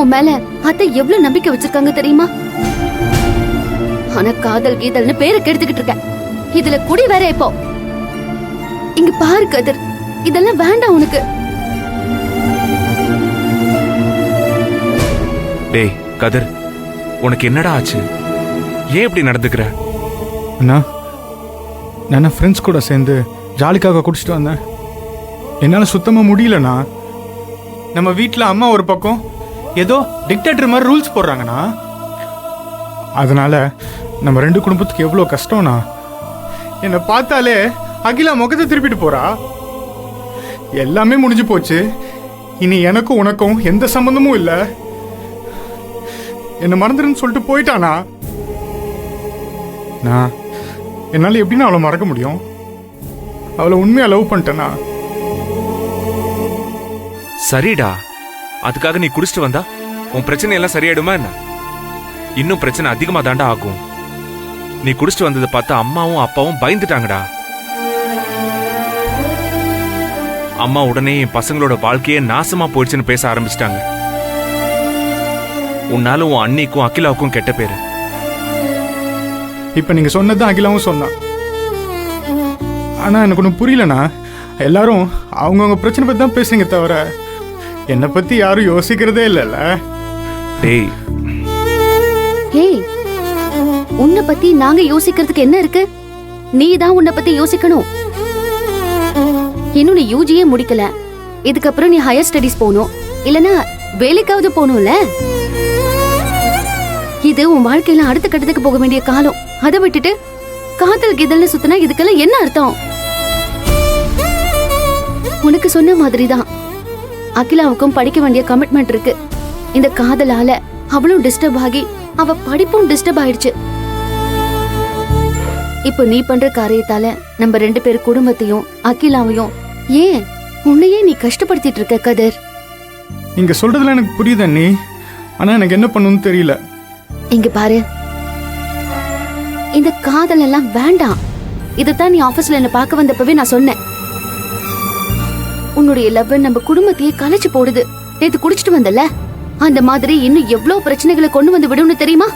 உன் மேல அத்தை எவ்வளவு நம்பிக்கை வச்சிருக்காங்க தெரியுமா? ஆனா காதல் கீதல்னு பேரை கெடுத்துக்கிட்டு இருக்க. இதுல குடி வேற இப்போ. இங்க பாரு கதிர், இதெல்லாம் வேண்டாம் உனக்கு. டேய் கதிர், உனக்கு என்னடா ஆச்சு? ஏன் இப்படி நடந்துக்கிற? அண்ணா, நான் ஃப்ரெண்ட்ஸ் கூட சேர்ந்து ஜாலிக்காக குடிச்சிட்டு வந்தேன். என்னால் சுத்தமாக முடியலண்ணா. நம்ம வீட்டில் அம்மா ஒரு பக்கம் ஏதோ டிக்டேட்டர் மாதிரி ரூல்ஸ் போடுறாங்கண்ணா. அதனால நம்ம ரெண்டு குடும்பத்துக்கு எவ்வளோ கஷ்டம்ண்ணா. என்னை பார்த்தாலே அகிலா முகத்தை திருப்பிட்டு போறா. எல்லாமே முடிஞ்சு போச்சு. இனி எனக்கும் உனக்கும் எந்த சம்பந்தமும் இல்லை. என்னை மறந்துடுன்னு சொல்லிட்டு போயிட்டானா. நான் என்னால் எப்படின்னா அவளை மறக்க முடியும்? அவளை உண்மையாக லவ் பண்ணிட்டேனா? சரிடா, அதுக்காக நீ குடிச்சிட்டு வந்தா உன் பிரச்சனை எல்லாம் சரியாயிடுமா என்ன? இன்னும் பிரச்சனை அதிகமா தாண்டா ஆகும். நீ குடிச்சிட்டு வந்ததை பார்த்து அம்மாவும் அப்பாவும் பயந்துட்டாங்கடா. அம்மா உடனே என் பசங்களோட வாழ்க்கையே நாசமா போயிடுச்சுன்னு பேச ஆரம்பிச்சிட்டாங்க. உன்னால உன் அண்ணிக்கும் அகிலாவுக்கும் கெட்ட பேரு. இப்ப நீங்க சொன்னதுதான் அகிலாவும் சொன்னான். ஆனா எனக்கு ஒன்றும் புரியலண்ணா. எல்லாரும் அவங்கவுங்க பிரச்சனை பத்தி தான் பேசுறீங்க தவிர என்னை பத்தி யாரும் யோசிக்கிறதே இல்லைல்ல. டேய், ஏய், உன்னை பத்தி நாங்க யோசிக்கிறதுக்கு என்ன இருக்கு? நீ தான் உன்னை பத்தி யோசிக்கணும். இன்னும் நீ யூஜியே முடிக்கல. இதுக்கப்புறம் நீ ஹையர் ஸ்டடிஸ் போகணும், இல்லனா வேலைக்காவது போகணும்ல. இது உன் வாழ்க்கையில அடுத்த கட்டத்துக்கு போக வேண்டிய காலம். அதை விட்டுட்டு காதல் கிதல்னு சுத்தினா இதுக்கெல்லாம் என்ன அர்த்தம்? உனக்கு சொன்ன மாதிரிதான் அகிலாவுக்கும் படிக்க வேண்டிய கமிட்மெண்ட் இருக்கு. இந்த காதலால அவளும் டிஸ்டர்ப் ஆகி அவ படிப்பும் டிஸ்டர்ப் ஆயிடுச்சு. இப்போ நீ பண்ற காரியத்தால நம்ம ரெண்டு பேர் குடும்பத்தையும் அகிலாவையும் ஏன் உன்னையே நீ கஷ்டப்படுத்திட்டு இருக்க கதிர். நீங்க சொல்றதுல எனக்கு புரியுது அண்ணி. ஆனா எனக்கு என்ன பண்ணணும்னு தெரியல. இங்க பாரு, இந்த காதல் எல்லாம் வேண்டாம். இதத்தான் நீ ஆபீஸ்ல என்ன பார்க்க வந்தப்பவே நான் சொன்னேன். உன்னுடைய லவ் நம்ம குடும்பத்தையே கலைச்சு போடுது. நேத்து குடிச்சிட்டு வந்தல, அந்த மாதிரி இன்னும் எவ்வளவு பிரச்சனைகளை கொண்டு வந்து விடும்னு தெரியுமா?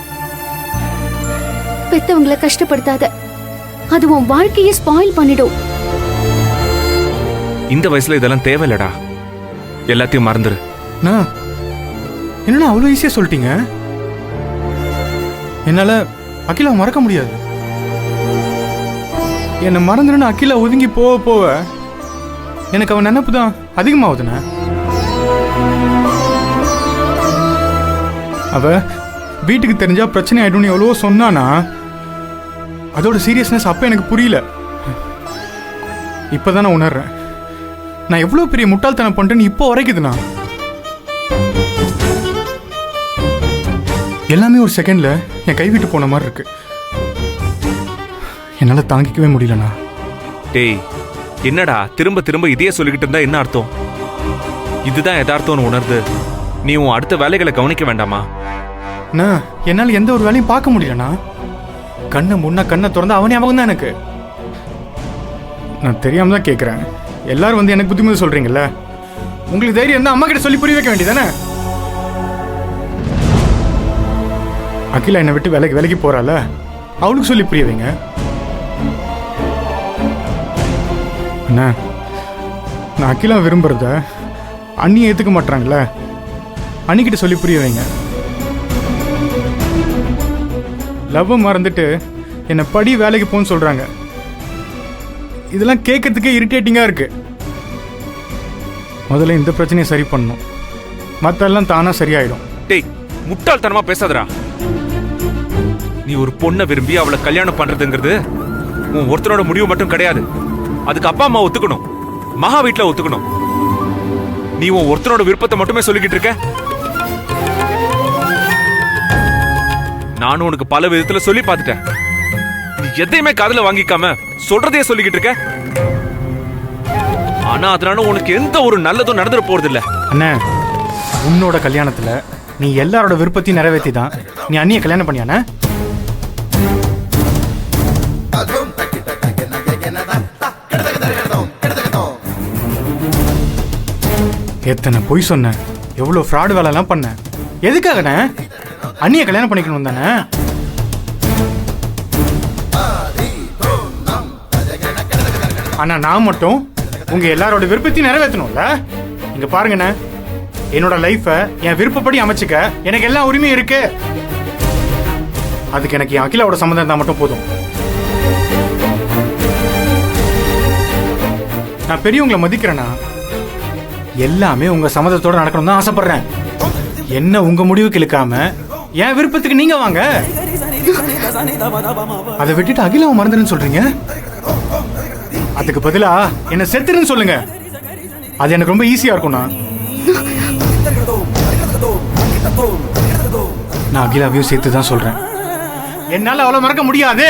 பெத்தவங்களை கஷ்டப்படுத்தாத, அது உன் வாழ்க்கையை ஸ்பாயில் பண்ணிடும். இந்த வயசுல இதெல்லாம் தேவையில்லடா. எல்லாத்தையும் மறந்துரு. என்னன்னா அவ்வளவு ஈஸியா சொல்லிட்டீங்க? என்னால அகிலா மறக்க முடியாது. என்னை மறந்துடுன்னு அகிலா ஒதுங்கி போக போக எனக்கு அவன் நினைப்பு தான் அதிகமாகுதுண்ணே. அவ வீட்டுக்கு தெரிஞ்சா பிரச்சனை ஆயிடும்னு எவ்வளவோ சொன்னானா, அதோட சீரியஸ்னஸ் அப்ப எனக்கு புரியல. இப்பதான் நான் உணர்றேன் நான் எவ்வளவு பெரிய முட்டாள்தனம் பண்ணிட்டேன்னு இப்போ வரைக்குதுண்ணா. எல்லாமே ஒரு செகண்ட்ல என் கைவிட்டு போன மாதிரி இருக்கு. என்னால தாங்கிக்கவே முடியலண்ணா. டேய், என்னடா திரும்ப திரும்ப இதையே சொல்லிக்கிட்டு இருந்தா என்ன அர்த்தம்? இதுதான் யதார்த்தம்னு உணர்ந்து நீ உன் அடுத்த வேலைகளை கவனிக்க வேண்டாமா? என்னால் எந்த ஒரு வேலையும் பார்க்க முடியலண்ணா. கண்ணை திறந்து அவனே அவங்க தான் எனக்கு. நான் தெரியாம தான் கேட்குறேன். எல்லாரும் வந்து எனக்கு புத்திமதி சொல்றீங்கல்ல, உங்களுக்கு தைரியம் இருந்தா அம்மா கிட்ட சொல்லி புரிய வைக்க வேண்டியதானே? அகிலா என்னை விட்டு வேலைக்கு போறால, அவளுக்கு சொல்லி புரிய வைங்க. அண்ணா, நான் அகிலா விரும்புறத அண்ணி ஏத்துக்க மாட்டாங்கல்ல, அண்ணிக்கிட்ட சொல்லி புரிய வைங்க. லவ் மறந்துட்டு என்னை படி வேலைக்கு போன்னு சொல்றாங்க. இதெல்லாம் கேட்கறதுக்கே இரிட்டேட்டிங்கா இருக்கு. முதல்ல இந்த பிரச்சனையை சரி பண்ணணும், மற்றெல்லாம் தானா சரியாயிடும். டேய், முட்டாள்தனமா பேசாதடா. நீ ஒரு பொண்ணை விரும்பி அவளை கல்யாணம் பண்றதுங்கிறது உன் ஒருத்தனோட முடிவு மட்டும் கிடையாது. அதுக்கு அப்பா அம்மா ஒத்துக்கணும், மகா வீட்டுல ஒத்துக்கணும். நீ உன் ஒருத்தனோட விருப்பத்தை மட்டுமே சொல்லிக்கிட்டு இருக்க. நானும் உனக்கு பல விதத்துல சொல்லி பார்த்துட்டேன். நீ எதையுமே காதுல வாங்கிக்காம சொல்றதையே சொல்லிக்கிட்டு இருக்க. ஆனா அதனால உனக்கு எந்த ஒரு நல்லதும் நடந்துட போறது இல்ல. அண்ணே, உன்னோட கல்யாணத்துல நீ எல்லாரோட விருப்பத்தையும் நிறைவேற்றி தான் நீ அண்ணியை கல்யாணம் பண்ணியானே? எத்தனை பொய் சொன்ன, எவ்வளோ ஃப்ராடு வேலைலாம் பண்ண. எதுக்காகண்ணே? அண்ணியை கல்யாணம் பண்ணிக்கணும் தானே? ஆனா நான் மட்டும் உங்க எல்லாரோட விருப்பத்தையும் நிறைவேற்றணும்ல. இங்க பாருங்கண்ணே, என்னோட லைஃபை என் விருப்பப்படி அமைச்சுக்க எனக்கு எல்லா உரிமையும் இருக்கு. அதுக்கு எனக்கு என் அகிலாவோட சம்மந்தம் இருந்தா மட்டும் போதும். நான் பெரியவங்களை மதிக்கிறேன்னா எல்லாமே உங்க சம்மதத்தோட நடக்கணும் தான் ஆசைப்படுறேன். என்ன உங்க முடிவுக்கு இழுக்காம என் விருப்பத்துக்கு நீங்க வாங்க. அதை விட்டுட்டு அகிலாவை மறந்துருன்னு சொல்றீங்க. அதுக்கு பதிலா என்ன செத்துருன்னு சொல்லுங்க. அது எனக்கு ரொம்ப ஈஸியா இருக்கும்ண்ணா. நான் அகிலாவையும் சேர்த்து தான் சொல்றேன். என்னால அவளை மறக்க முடியாது.